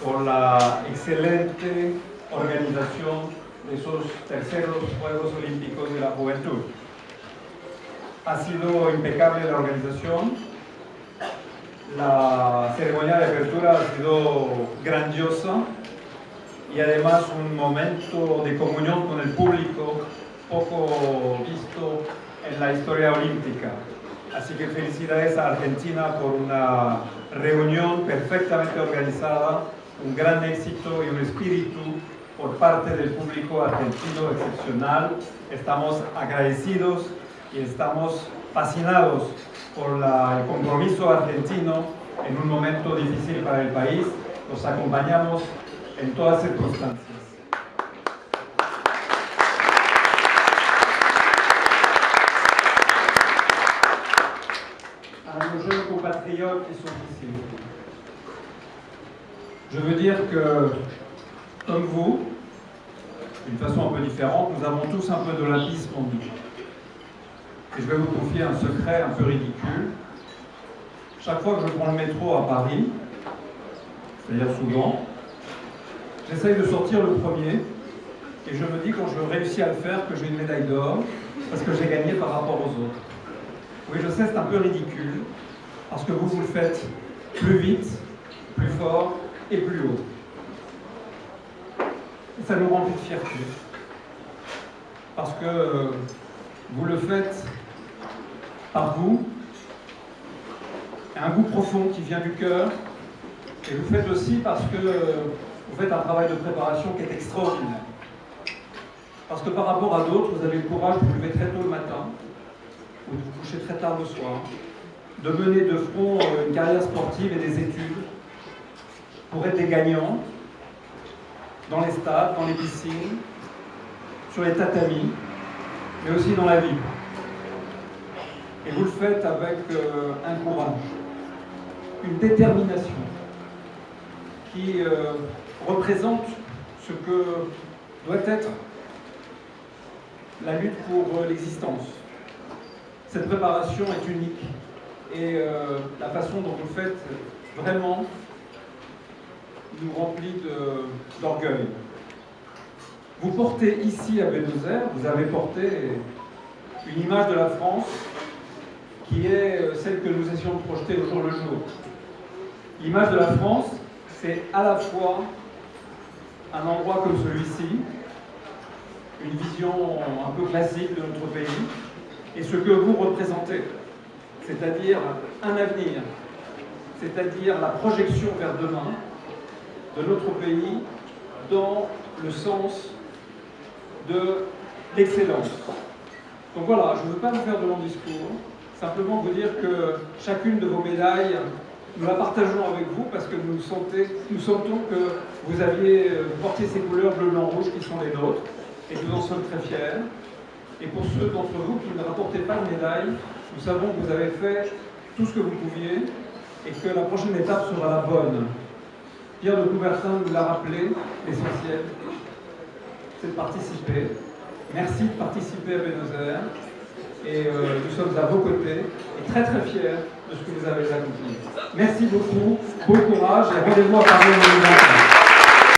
por la excelente organización de esos terceros Juegos Olímpicos de la Juventud. Ha sido impecable la organización, la ceremonia de apertura ha sido grandiosa y además un momento de comunión con el público poco visto en la historia olímpica. Así que felicidades a Argentina por una reunión perfectamente organizada, un gran éxito y un espíritu por parte del público argentino excepcional. Estamos agradecidos y estamos fascinados por el compromiso argentino en un momento difícil para el país. Los acompañamos en todas circunstancias. À nos jeunes compatriotes qui sont ici, je veux dire que, comme vous, d'une façon un peu différente, nous avons tous un peu d'olympisme en nous. Et je vais vous confier un secret un peu ridicule. Chaque fois que je prends le métro à Paris, c'est-à-dire souvent, j'essaye de sortir le premier et je me dis quand je réussis à le faire que j'ai une médaille d'or parce que j'ai gagné par rapport aux autres. Oui, je sais, c'est un peu ridicule parce que vous le faites plus vite, plus fort et plus haut. Et ça nous remplit de fierté parce que vous le faites par vous, un goût profond qui vient du cœur, et vous faites aussi parce que vous faites un travail de préparation qui est extraordinaire. Parce que par rapport à d'autres, vous avez le courage de vous lever très tôt le matin, ou de vous coucher très tard le soir, de mener de front une carrière sportive et des études pour être des gagnants dans les stades, dans les piscines, sur les tatamis, mais aussi dans la vie. Et vous le faites avec un courage, une détermination qui représente ce que doit être la lutte pour l'existence. Cette préparation est unique et la façon dont vous le faites vraiment nous remplit d'orgueil. Vous portez ici à Buenos Aires, vous avez porté une image de la France qui est celle que nous essayons de projeter au jour le jour. L'image de la France, c'est à la fois un endroit comme celui-ci, une vision un peu classique de notre pays, et ce que vous représentez, c'est-à-dire un avenir, c'est-à-dire la projection vers demain de notre pays dans le sens de l'excellence. Donc voilà, je ne veux pas vous faire de long discours, simplement vous dire que chacune de vos médailles, nous la partageons avec vous parce que nous sentons que vous portiez ces couleurs bleu, blanc, rouge qui sont les nôtres et que nous en sommes très fiers. Et pour ceux d'entre vous qui ne rapportez pas de médaille, nous savons que vous avez fait tout ce que vous pouviez et que la prochaine étape sera la bonne. Pierre de Coubertin nous l'a rappelé, l'essentiel, c'est de participer. Merci de participer à Buenos Aires. Et nous sommes à vos côtés et très très fiers de ce que vous avez accompli. Merci beaucoup, bon courage et rendez-vous à Paris en 2020.